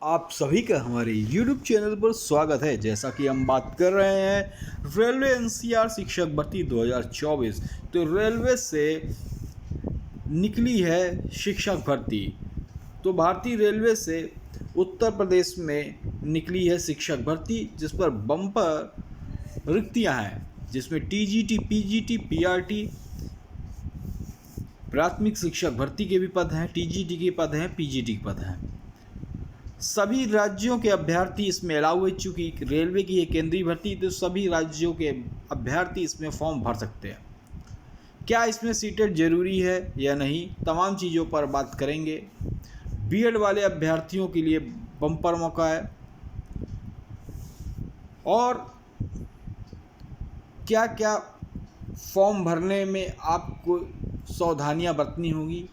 आप सभी का हमारे YouTube चैनल पर स्वागत है। जैसा कि हम बात कर रहे हैं रेलवे एनसीआर शिक्षक भर्ती 2024। तो रेलवे से निकली है शिक्षक भर्ती। तो भारतीय रेलवे से उत्तर प्रदेश में निकली है शिक्षक भर्ती, जिस पर बम्पर रिक्तियां हैं, जिसमें टीजीटी, पीजीटी, पीआरटी, प्राथमिक शिक्षक भर्ती के भी पद हैं, टीजीटी के पद हैं, पीजीटी के पद हैं। सभी राज्यों के अभ्यर्थी इसमें अलाउ है। चूँकि रेलवे की है केंद्रीय भर्ती, तो सभी राज्यों के अभ्यर्थी इसमें फॉर्म भर सकते हैं। क्या इसमें सीटेट जरूरी है या नहीं, तमाम चीज़ों पर बात करेंगे। बीएड वाले अभ्यर्थियों के लिए बम्पर मौका है, और क्या क्या फॉर्म भरने में आपको सावधानियां बरतनी होगी,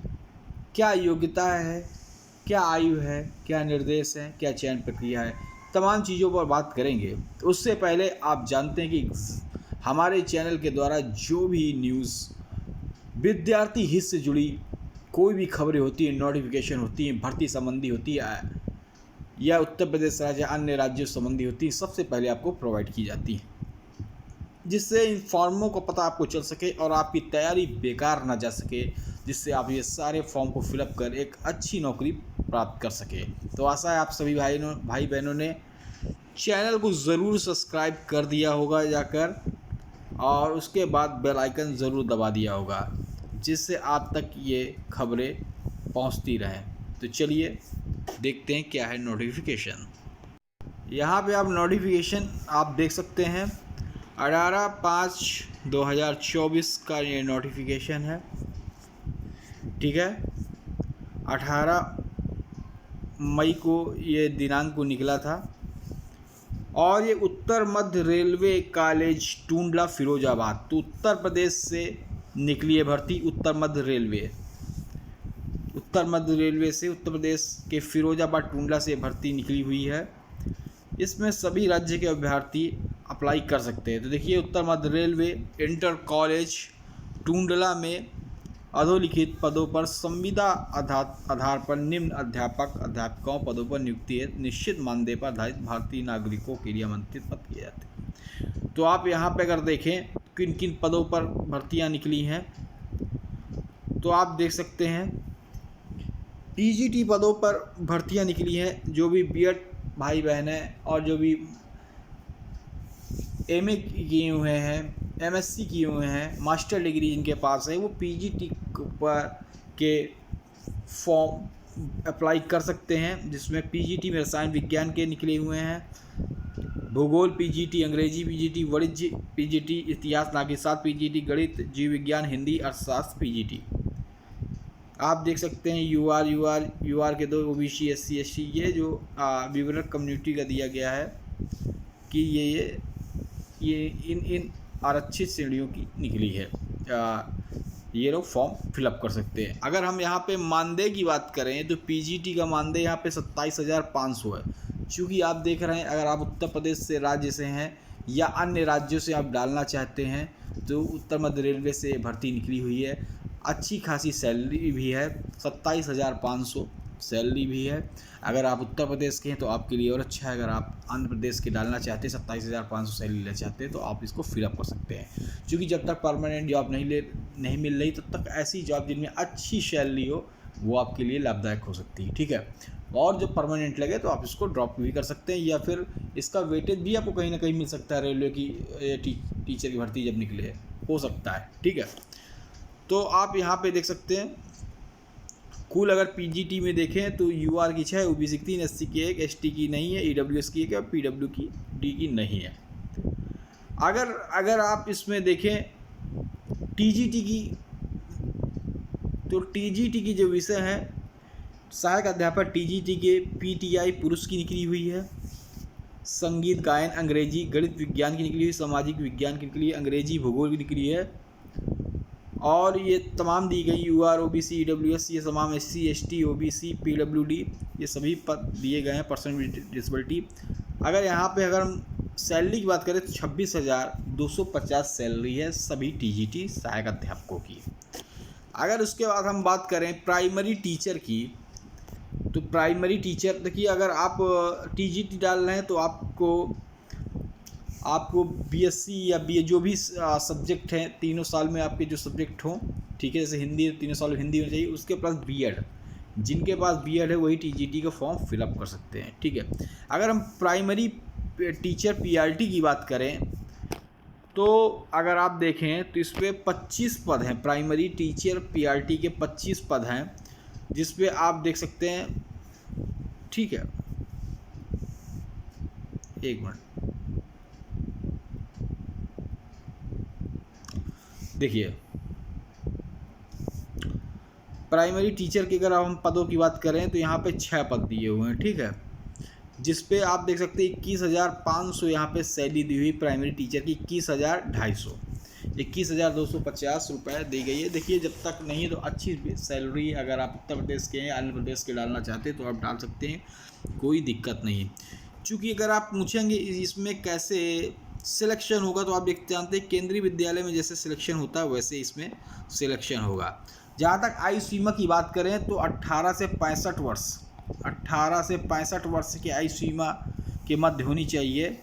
क्या योग्यता है, क्या आयु है, क्या निर्देश है, क्या चयन प्रक्रिया है, तमाम चीज़ों पर बात करेंगे। उससे पहले आप जानते हैं कि हमारे चैनल के द्वारा जो भी न्यूज़ विद्यार्थी हित से जुड़ी कोई भी खबरें होती हैं, नोटिफिकेशन होती हैं, भर्ती संबंधी होती है या उत्तर प्रदेश राज्य अन्य राज्यों संबंधी होती है, सबसे पहले आपको प्रोवाइड की जाती है, जिससे इन फॉर्मों का पता आपको चल सके और आपकी तैयारी बेकार ना जा सके, जिससे आप ये सारे फॉर्म को फिलअप कर एक अच्छी नौकरी प्राप्त कर सके। तो आशा है आप सभी भाई बहनों ने चैनल को ज़रूर सब्सक्राइब कर दिया होगा जाकर, और उसके बाद बेल आइकन ज़रूर दबा दिया होगा, जिससे आप तक ये खबरें पहुंचती रहें। तो चलिए देखते हैं क्या है नोटिफिकेशन। यहाँ पे आप नोटिफिकेशन आप देख सकते हैं 18/5/2024 का ये नोटिफिकेशन है। ठीक है, 18 मई को ये दिनांक को निकला था, और ये उत्तर मध्य रेलवे कॉलेज टूंडला फिरोजाबाद, तो उत्तर प्रदेश से निकली है भर्ती। उत्तर मध्य रेलवे से उत्तर प्रदेश के फिरोजाबाद टूंडला से भर्ती निकली हुई है। इसमें सभी राज्य के अभ्यर्थी अप्लाई कर सकते हैं। तो देखिए, उत्तर मध्य रेलवे इंटर कॉलेज टूंडला में अधोलिखित पदों पर संविदा आधार पर निम्न अध्यापकों पदों पर नियुक्ति है। निश्चित मानदेय पर आधारित भारतीय नागरिकों के लिए आमंत्रित पद किए जाते हैं। तो आप यहाँ पे अगर देखें किन किन पदों पर भर्तियाँ निकली हैं, तो आप देख सकते हैं पीजीटी पदों पर भर्तियाँ निकली हैं। जो भी बीएड भाई बहन हैं और जो भी एमए किए हुए हैं, एमएससी किए हुए हैं, मास्टर डिग्री जिनके पास है, वो पीजीटी पर के फॉर्म अप्लाई कर सकते हैं, जिसमें पीजीटी में रसायन विज्ञान के निकले हुए हैं, भूगोल पीजीटी, अंग्रेजी पीजीटी, वाणिज्य पीजीटी, इतिहास नागरिकशास्त्र पीजीटी, गणित, जीव विज्ञान, हिंदी, अर्थशास्त्र पीजीटी। आप देख सकते हैं यूआर के 2 ओबीसी, एससी, एसटी, ये जो विवरण कम्युनिटी का दिया गया है कि ये इन आरक्षित श्रेणियों की निकली है। ये लोग फॉर्म फिलअप कर सकते हैं। अगर हम यहाँ पे मानदेय की बात करें तो पीजीटी का मानदेय यहाँ पे 27,500 है। चूँकि आप देख रहे हैं, अगर आप उत्तर प्रदेश से राज्य से हैं या अन्य राज्यों से आप डालना चाहते हैं, तो उत्तर मध्य रेलवे से भर्ती निकली हुई है। अच्छी खासी सैलरी भी है, 27,500 सैलरी भी है। अगर आप उत्तर प्रदेश के हैं तो आपके लिए और अच्छा है। अगर आप आंध्र प्रदेश के डालना चाहते हैं, 27,500 सैलरी लेना चाहते हैं, तो आप इसको फिलअप कर सकते हैं। क्योंकि जब तक परमानेंट जॉब नहीं मिल रही, तब तक ऐसी जॉब जिनमें अच्छी सैलरी हो वो आपके लिए लाभदायक हो सकती है। ठीक है, और जब परमानेंट लगे तो आप इसको ड्रॉप भी कर सकते हैं, या फिर इसका वेटेज भी आपको कहीं ना कहीं मिल सकता है। रेलवे की टीचर की भर्ती जब निकले हो सकता है। ठीक है, तो आप यहाँ पे देख सकते हैं कुल अगर पीजीटी में देखें तो यूआर की 6, ओबीसी की 3, एससी की 1, एसटी की नहीं है, ईडब्ल्यूएस की 1 और पीडब्ल्यू की डी की नहीं है। अगर आप इसमें देखें टीजीटी की, तो टीजीटी की जो विषय है सहायक अध्यापक टीजीटी के पीटीआई पुरुष की निकली हुई है। संगीत गायन, अंग्रेजी, गणित विज्ञान की निकली हुई, सामाजिक विज्ञान की निकली, अंग्रेजी, भूगोल की निकली है। और ये तमाम दी गई यूआर, ओबीसी, ईडब्ल्यूएस, ये तमाम एससी, एसटी, ओबीसी, पीडब्ल्यूडी, ये सभी पद दिए गए हैं। पर्सन विद डिसेबिलिटी, अगर यहाँ पे अगर हम सैलरी की बात करें तो 26,250 सैलरी है सभी टीजीटी सहायक अध्यापकों की। अगर उसके बाद हम बात करें प्राइमरी टीचर की, तो प्राइमरी टीचर देखिए, अगर आप टीजीटी डाल रहे हैं तो आपको बीएससी या बी जो भी सब्जेक्ट हैं, तीनों साल में आपके जो सब्जेक्ट हों, ठीक है, जैसे हिंदी तीनों साल हिंदी होनी चाहिए, उसके प्लस बीएड, जिनके पास बीएड है वही टीजीटी का फॉर्म फिलअप कर सकते हैं, ठीक है। अगर हम प्राइमरी टीचर पीआरटी की बात करें तो अगर आप देखें तो इस पर 25 पद हैं, प्राइमरी टीचर पीआरटी के 25 पद हैं, जिस पे आप देख सकते हैं, ठीक है, एक मिनट देखिए, प्राइमरी टीचर की अगर हम पदों की बात करें तो यहाँ पे 6 पद दिए हुए हैं, ठीक है, जिस पे आप देख सकते हैं 21,500 यहाँ पे सैलरी दी हुई प्राइमरी टीचर की, 21,250 रुपये दी गई है। देखिए, जब तक नहीं तो अच्छी सैलरी अगर आप उत्तर प्रदेश के हैं, आंध्र प्रदेश के डालना चाहते हैं तो आप डाल सकते हैं, कोई दिक्कत नहीं। चूँकि अगर आप पूछेंगे इसमें कैसे सिलेक्शन होगा, तो आप जानते हैं केंद्रीय विद्यालय में जैसे सिलेक्शन होता है वैसे इसमें सिलेक्शन होगा। जहाँ तक आयु सीमा की बात करें तो 18 से 65 वर्ष की आयु सीमा के मध्य होनी चाहिए,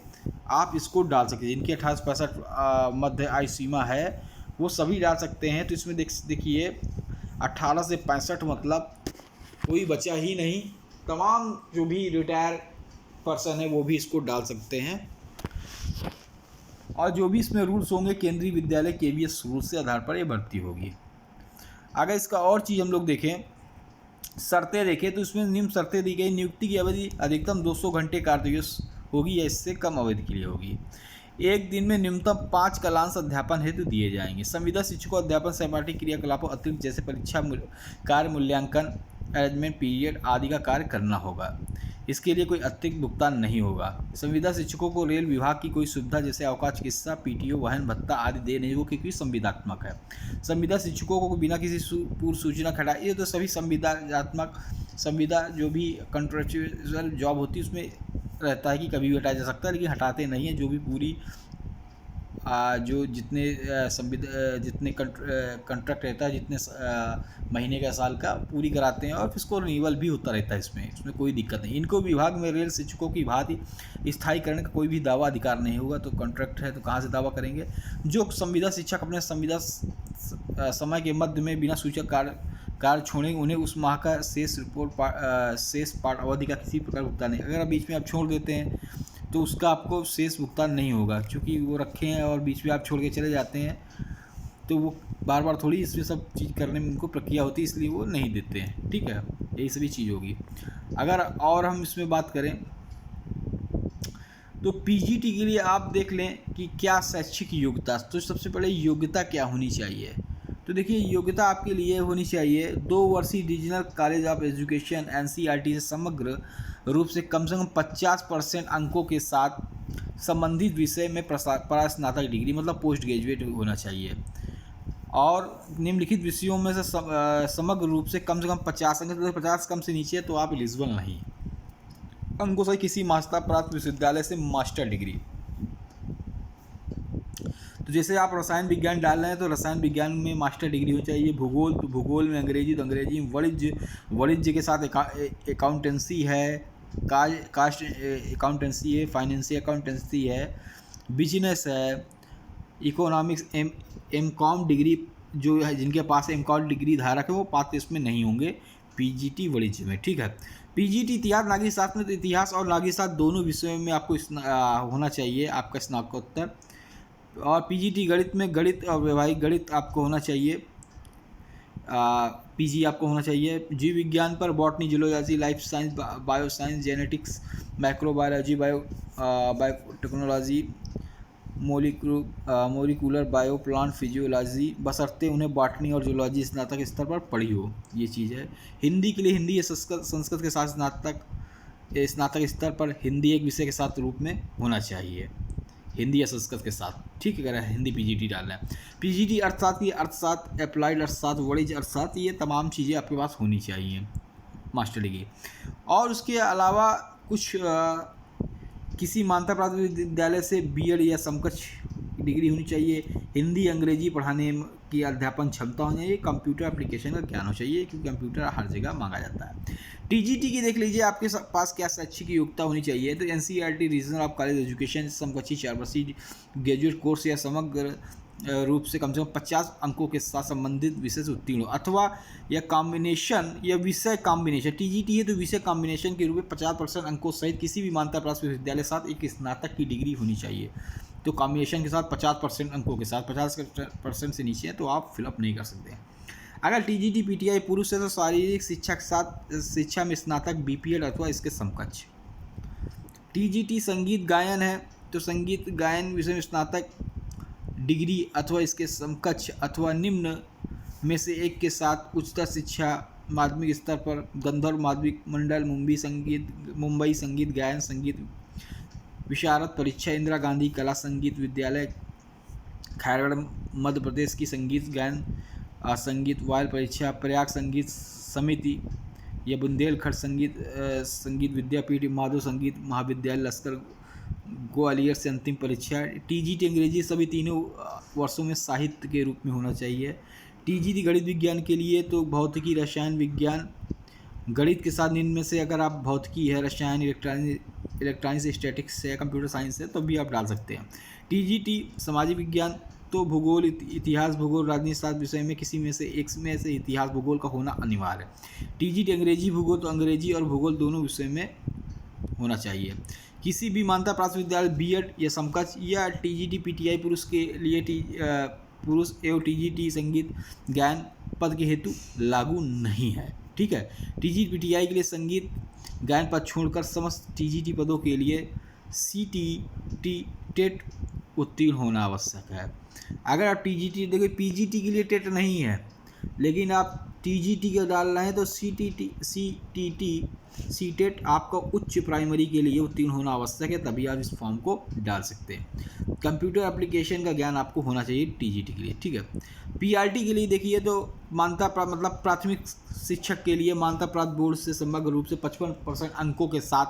आप इसको डाल सकते हैं। जिनकी 18 से 65 मध्य आयु सीमा है वो सभी डाल सकते हैं। तो इसमें देखिए 18 से 65 मतलब कोई बचा ही नहीं, तमाम जो भी रिटायर पर्सन है वो भी इसको डाल सकते हैं। और जो भी इसमें रूल्स होंगे केंद्रीय विद्यालय केवीएस रूल्स के आधार पर ये भर्ती होगी। अगर इसका और चीज़ हम लोग देखें, शर्तें देखें, तो इसमें निम्न शर्तें दी गई। नियुक्ति की अवधि अधिकतम 200 घंटे कार्य दिवस होगी या इससे कम अवधि के लिए होगी। एक दिन में न्यूनतम 5 कालांश अध्यापन हेतु दिए जाएंगे। संविदा शिक्षकों अध्यापन सहपाठी क्रियाकलापों अतिरिक्त जैसे परीक्षा कार्य मूल्यांकन अरेंजमेंट पीरियड आदि का कार्य करना होगा। इसके लिए कोई अतिरिक्त भुगतान नहीं होगा। संविदा शिक्षकों को रेल विभाग की कोई सुविधा जैसे अवकाश चिकित्सा पीटीओ वाहन भत्ता आदि दे नहीं होगा, क्योंकि संविदात्मक है। संविदा शिक्षकों को बिना किसी पूर्व सूचना के हटाया, ये तो सभी संविदा जो भी कंट्रेक्चुअल जॉब होती है उसमें रहता है कि कभी भी हटाया जा सकता है, लेकिन हटाते नहीं है। जो भी पूरी जो जितने कंट्रैक्ट रहता है, जितने महीने का साल का पूरी कराते हैं, और फिर इसको रिन्यूअल भी होता रहता है। इसमें कोई दिक्कत नहीं। इनको विभाग में रेल शिक्षकों की भांति स्थायीकरण का कोई भी दावा अधिकार नहीं होगा। तो कॉन्ट्रैक्ट है तो कहाँ से दावा करेंगे। जो संविदा शिक्षक अपने संविदा समय के मध्य में बिना सूचक कार्य छोड़ेंगे, उन्हें उस माह का शेष पाठ अवधि का किसी प्रकार भुगतान नहीं। अगर बीच में आप छोड़ देते हैं तो उसका आपको शेष भुगतान नहीं होगा, क्योंकि वो रखे हैं और बीच में आप छोड़ के चले जाते हैं तो वो बार बार थोड़ी इसमें सब चीज़ करने में उनको प्रक्रिया होती है, इसलिए वो नहीं देते हैं, ठीक है। यही सभी चीज़ होगी। अगर और हम इसमें बात करें तो पीजीटी के लिए आप देख लें कि क्या शैक्षिक योग्यता, तो सबसे पहले योग्यता क्या होनी चाहिए। तो देखिए, योग्यता आपके लिए होनी चाहिए 2 वर्षीय regional college of education NCERT से समग्र रूप से कम 50% अंकों के साथ संबंधित विषय में परास्नातक डिग्री मतलब पोस्ट ग्रेजुएट होना चाहिए। और निम्नलिखित विषयों में से समग्र रूप से कम 50 अंक, तो 50 कम से नीचे तो आप एलिजिबल नहीं। अंकों से किसी मान्यता प्राप्त विश्वविद्यालय से मास्टर डिग्री। तो जैसे आप रसायन विज्ञान डाल रहे हैं तो रसायन विज्ञान में मास्टर डिग्री होनी चाहिए। भूगोल तो भूगोल में अंग्रेजी तो अंग्रेजी में, वाणिज्य के साथ अकाउंटेंसी है, कास्ट अकाउंटेंसी है, फाइनेंशियल अकाउंटेंसी है, बिजनेस है, इकोनॉमिक्स एमकॉम डिग्री जो है, जिनके पास एमकॉम डिग्री धारक है वो पात्र इसमें नहीं होंगे पीजीटी वाणिज्य में, ठीक है। पीजीटी इतिहास नागरिक शास्त्र में तो इतिहास और नागरिक शास्त्र दोनों विषयों में आपको होना चाहिए आपका स्नातकोत्तर। और पीजीटी गणित में गणित और व्यवहारिक गणित आपको होना चाहिए, पीजी आपको होना चाहिए। जीव विज्ञान पर botany, zoology, life science, bio science, genetics, microbiology, biotechnology, molecular bio, plant physiology, बशर्ते उन्हें बॉटनी और जूलॉजी स्नातक स्तर पर पढ़ी हो, ये चीज़ है। हिंदी के लिए हिंदी या संस्कृत के साथ स्नातक स्तर पर हिंदी एक विषय के साथ रूप में होना चाहिए, हिंदी या संस्कृत के साथ, ठीक है। अगर हिंदी पीजीटी डालना है, पीजीटी अर्थशास्त्र, अर्थशास्त्र, अप्लाइड अर्थशास्त्र, वाणिज्य अर्थशास्त्र, ये तमाम चीज़ें आपके पास होनी चाहिए मास्टर डिग्री। और उसके अलावा कुछ किसी मान्यता प्राप्त विद्यालय से बीएड या समकक्ष डिग्री होनी चाहिए। हिंदी अंग्रेजी पढ़ाने की अध्यापन क्षमता होनी चाहिए। कंप्यूटर एप्लीकेशन का ज्ञान होना चाहिए, क्योंकि कंप्यूटर हर जगह मांगा जाता है। टीजीटी की देख लीजिए आपके पास क्या शैक्षिक योग्यता होनी चाहिए। तो NCERT regional of college education समकक्षी 4 वर्षीय ग्रेजुएट कोर्स या समग्र रूप से कम 50 अंकों के साथ संबंधित विषय से उत्तीर्ण हो, अथवा या कॉम्बिनेशन या विषय कॉम्बिनेशन। टीजीटी है तो विषय कॉम्बिनेशन के रूप में 50% अंकों सहित किसी भी मान्यता प्राप्त विश्वविद्यालय साथ एक स्नातक की डिग्री होनी चाहिए। तो कॉम्बिनेशन के साथ 50% अंकों के साथ, 50% से नीचे है तो आप फिलअप नहीं कर सकते। अगर टीजीटी पीटीआई पुरुष है तो शारीरिक शिक्षा के साथ शिक्षा में स्नातक बीपीएड अथवा इसके समकक्ष। टीजीटी संगीत गायन है तो संगीत गायन विषय में स्नातक डिग्री अथवा इसके समकक्ष अथवा निम्न में से एक के साथ उच्चतर शिक्षा माध्यमिक स्तर पर गंधर्व माध्यमिक मंडल मुंबई संगीत गायन संगीत विशारद परीक्षा इंदिरा गांधी कला संगीत विद्यालय खैरगढ़ मध्य प्रदेश की संगीत गायन संगीत वायल परीक्षा प्रयाग संगीत समिति या बुंदेलखंड संगीत विद्यापीठ माधव संगीत महाविद्यालय लश्कर ग्वालियर से अंतिम परीक्षा। टीजीटी अंग्रेजी सभी तीनों वर्षों में साहित्य के रूप में होना चाहिए। टीजीटी गणित विज्ञान के लिए तो भौतिकी रसायन विज्ञान गणित के साथ निम्न में से अगर आप भौतिकी है रसायन इलेक्ट्रॉनिक्स स्टैटिक्स है कंप्यूटर साइंस है तो भी आप डाल सकते हैं। टीजीटी सामाजिक विज्ञान तो भूगोल इतिहास भूगोल राजनीति शास्त्र विषय में किसी में से एक में से इतिहास भूगोल का होना अनिवार्य है। टीजीटी अंग्रेजी भूगोल तो अंग्रेजी और भूगोल दोनों विषय में होना चाहिए। किसी भी मान्यता प्राप्त विद्यालय बीएड या समकक्ष या टीजीटी पीटीआई पुरुष के लिए पुरुष एवं टीजीटी संगीत गायन पद के हेतु लागू नहीं है। ठीक है, टीजीटी पीटीआई के लिए संगीत गायन पद छोड़कर समस्त टीजीटी पदों के लिए सीटीटी टेट उत्तीर्ण होना आवश्यक है। अगर आप टीजीटी देखिए पीजीटी के लिए टेट नहीं है लेकिन आप टीजीटी का डाल रहे हैं तो सीटीटी सीटेट आपका उच्च प्राइमरी के लिए उत्तीर्ण होना आवश्यक है, तभी आप इस फॉर्म को डाल सकते हैं। कंप्यूटर एप्लीकेशन का ज्ञान आपको होना चाहिए टीजीटी के लिए। ठीक है, पीआरटी के लिए देखिए तो मान्यता प्राप्त मतलब प्राथमिक शिक्षक के लिए मान्यता प्राप्त बोर्ड से समग्र रूप से 55% अंकों के साथ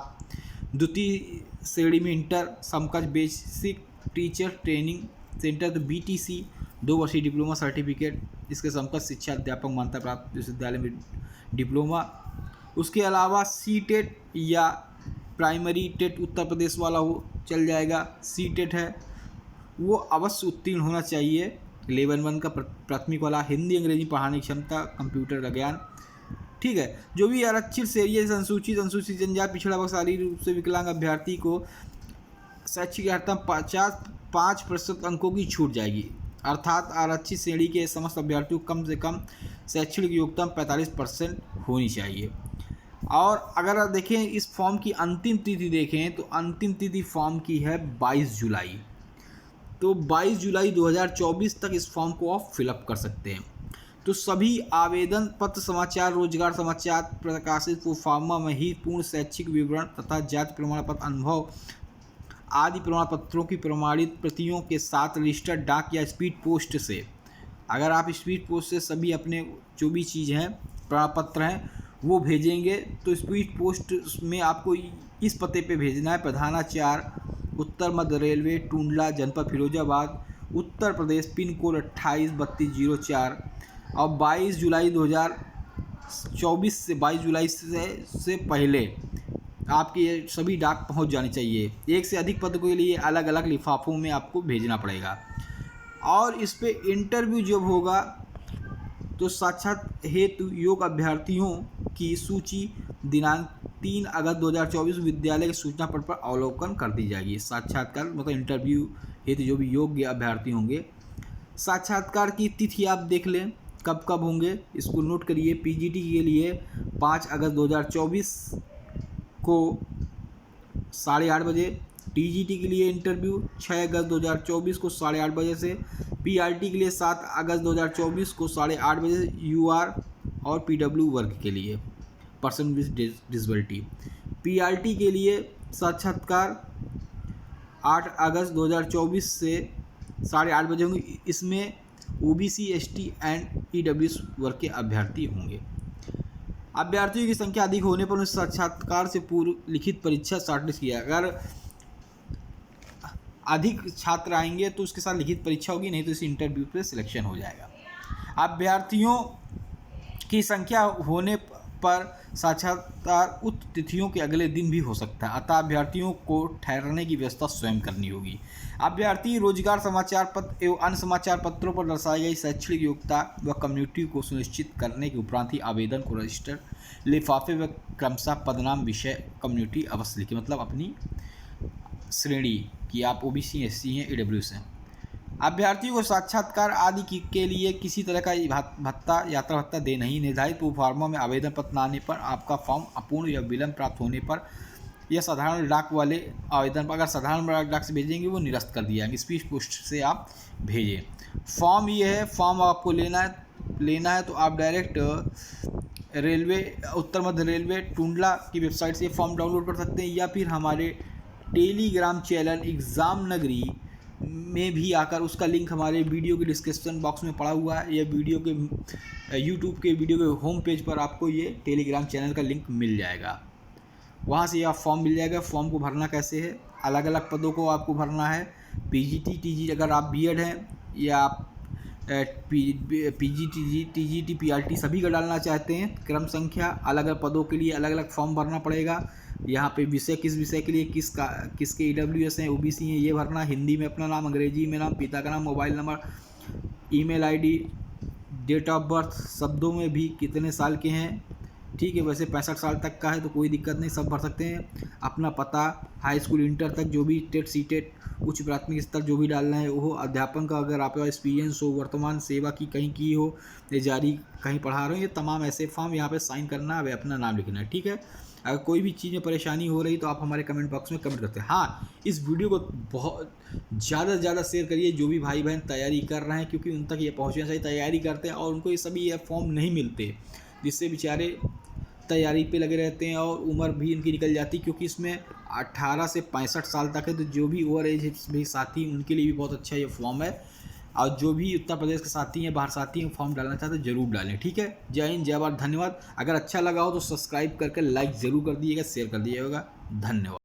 द्वितीय श्रेणी में इंटर समकक्ष बेसिक टीचर ट्रेनिंग सेंटर तो बीटीसी 2 वर्षीय डिप्लोमा सर्टिफिकेट इसके समकक्ष शिक्षा अध्यापक मान्यता प्राप्त विश्वविद्यालय में डिप्लोमा। उसके अलावा सीटेट या प्राइमरी टेट उत्तर प्रदेश वाला हो चल जाएगा। सीटेट है वो अवश्य उत्तीर्ण होना चाहिए। लेवल 1 का प्राथमिक वाला हिंदी अंग्रेजी पढ़ाने की क्षमता कंप्यूटर का ज्ञान। ठीक है, जो भी आरक्षित श्रेणी से अनुसूचित जनजाति पिछड़ा वर्ग शारीरिक रूप से विकलांग अभ्यर्थी को शैक्षिक अर्हता 5% अंकों की छूट जाएगी, अर्थात आरक्षित श्रेणी के समस्त अभ्यर्थियों को कम से कम शैक्षणिक योग्यता 45% होनी चाहिए। और अगर आप देखें इस फॉर्म की अंतिम तिथि देखें तो अंतिम तिथि फॉर्म की है 22 जुलाई। तो 22 जुलाई 2024 तक इस फॉर्म को आप फिलअप कर सकते हैं। तो सभी आवेदन पत्र समाचार रोजगार समाचार प्रकाशित प्रोफार्मा में ही पूर्ण शैक्षिक विवरण तथा जाति प्रमाण पत्र अनुभव आदि प्रमाण पत्रों की प्रमाणित प्रतियों के साथ रजिस्टर्ड डाक या स्पीड पोस्ट से, अगर आप स्पीड पोस्ट से सभी अपने जो भी चीज़ हैं प्रमाण पत्र हैं वो भेजेंगे तो स्पीड पोस्ट में आपको इस पते पे भेजना है प्रधानाचार उत्तर मध्य रेलवे टूंडला जनपद फिरोजाबाद उत्तर प्रदेश पिन कोड 283204 और 22 जुलाई 2024 से 22 जुलाई से पहले आपके ये सभी डाक पहुंच जानी चाहिए। एक से अधिक पद के लिए अलग अलग लिफाफों में आपको भेजना पड़ेगा। और इस पे इंटरव्यू जब होगा तो साक्षात हेतु योग्य अभ्यर्थियों की सूची दिनांक 3 अगस्त 2024 विद्यालय के सूचना पट पर अवलोकन कर दी जाएगी। साक्षात्कार मतलब इंटरव्यू हेतु जो भी योग्य अभ्यर्थी होंगे, साक्षात्कार की तिथि आप देख लें कब कब होंगे, इसको नोट करिए। पीजीटी के लिए 5 अगस्त 2024 को 8:30 बजे, टीजीटी के लिए इंटरव्यू 6 अगस्त 2024 को 8:30 बजे से, पीआरटी के लिए 7 अगस्त 2024 को 8:30 बजे यूआर और पीडब्ल्यू वर्ग के लिए पर्सन विद डिसेबिलिटी। पीआरटी के लिए साक्षात्कार 8 अगस्त 2024 से 8:30 बजे होंगे। इसमें ओबीसी एसटी एंड ईडब्ल्यूएस वर्ग के अभ्यर्थी होंगे। अभ्यर्थियों की संख्या अधिक होने पर उस साक्षात्कार से पूर्व लिखित परीक्षा शॉर्टलिस्ट किया। अगर अधिक छात्र आएंगे तो उसके साथ लिखित परीक्षा होगी, नहीं तो इस इंटरव्यू पे सिलेक्शन हो जाएगा। अभ्यर्थियों की संख्या होने पर साक्षात्कार उक्त तिथियों के अगले दिन भी हो सकता है, अतः अभ्यर्थियों को ठहरने की व्यवस्था स्वयं करनी होगी। अभ्यर्थी रोजगार समाचार पत्र एवं अन्य समाचार पत्रों पर दर्शाई गई शैक्षणिक योग्यता व कम्युनिटी को सुनिश्चित करने के उपरांत ही आवेदन को रजिस्टर लिफाफे व क्रमशः पदनाम विषय कम्युनिटी अवश्य लिखें, मतलब अपनी श्रेणी कि आप ओबीसी, एससी हैं, ईडब्ल्यूएस हैं। अभ्यर्थियों को साक्षात्कार आदि के लिए किसी तरह का भत्ता, यात्रा भत्ता दे नहीं। निर्धारित प्रोफार्मा में आवेदन पत्र न आने पर आपका फॉर्म अपूर्ण या विलंब प्राप्त होने पर या साधारण डाक वाले आवेदन पर, अगर साधारण डाक से भेजेंगे वो निरस्त कर दिया जाएंगे, स्पीड पोस्ट से आप भेजें। फॉर्म ये है, फॉर्म आपको लेना है तो आप डायरेक्ट रेलवे, उत्तर मध्य रेलवे टुंडला की वेबसाइट से फॉर्म डाउनलोड कर सकते हैं, या फिर हमारे टेलीग्राम चैनल एग्ज़ाम नगरी में भी आकर, उसका लिंक हमारे वीडियो के डिस्क्रिप्शन बॉक्स में पड़ा हुआ है, या वीडियो के यूट्यूब के वीडियो के होम पेज पर आपको ये टेलीग्राम चैनल का लिंक मिल जाएगा, वहाँ से आप फॉर्म मिल जाएगा। फॉर्म को भरना कैसे है, अलग अलग पदों को आपको भरना है। पीजीटी, टीजी अगर आप बीएड हैं, या पीजीटी, टीजीटी, पीआरटी सभी का डालना चाहते हैं, क्रम संख्या अलग अलग पदों के लिए अलग अलग फॉर्म भरना पड़ेगा। यहाँ पे विषय, किस विषय के लिए किसके ईडब्ल्यूएस हैं, ओबीसी हैं, ये भरना। हिंदी में अपना नाम, अंग्रेजी में नाम, पिता का नाम, mobile number, email ID, date of birth, शब्दों में भी कितने साल के हैं, ठीक है। वैसे 65 साल तक का है तो कोई दिक्कत नहीं, सब भर सकते हैं। अपना पता, हाई स्कूल, इंटर तक जो भी टेट, सीटेट, उच्च प्राथमिक स्तर जो भी डालना है वो। अध्यापन का अगर आपके पास एक्सपीरियंस हो, वर्तमान सेवा की कहीं की हो, या जारी कहीं पढ़ा रहे हो, ये तमाम ऐसे फॉर्म यहाँ पे साइन करना है, अपना नाम लिखना है, ठीक है। अगर कोई भी चीज़ में परेशानी हो रही तो आप हमारे कमेंट बॉक्स में कमेंट करते हैं। हाँ, इस वीडियो को बहुत ज़्यादा से ज़्यादा शेयर करिए, जो भी भाई बहन तैयारी कर रहे हैं, क्योंकि उन तक ये पहुँचना चाहिए, तैयारी करते हैं और उनको ये सभी ये फॉर्म नहीं मिलते, जिससे बेचारे तैयारी पे लगे रहते हैं और उम्र भी इनकी निकल जाती, क्योंकि इसमें 18 से 65 साल तक है। तो जो भी ओवर एज भी साथी, उनके लिए भी बहुत अच्छा ये फॉर्म है। और जो भी उत्तर प्रदेश के साथी हैं, बाहर साथी हैं, फॉर्म डालना चाहते हैं ज़रूर डालें, ठीक है। जय हिंद, जय भारत, धन्यवाद। अगर अच्छा लगा हो तो सब्सक्राइब करके लाइक ज़रूर कर दिएगा, शेयर कर दिएगा। धन्यवाद।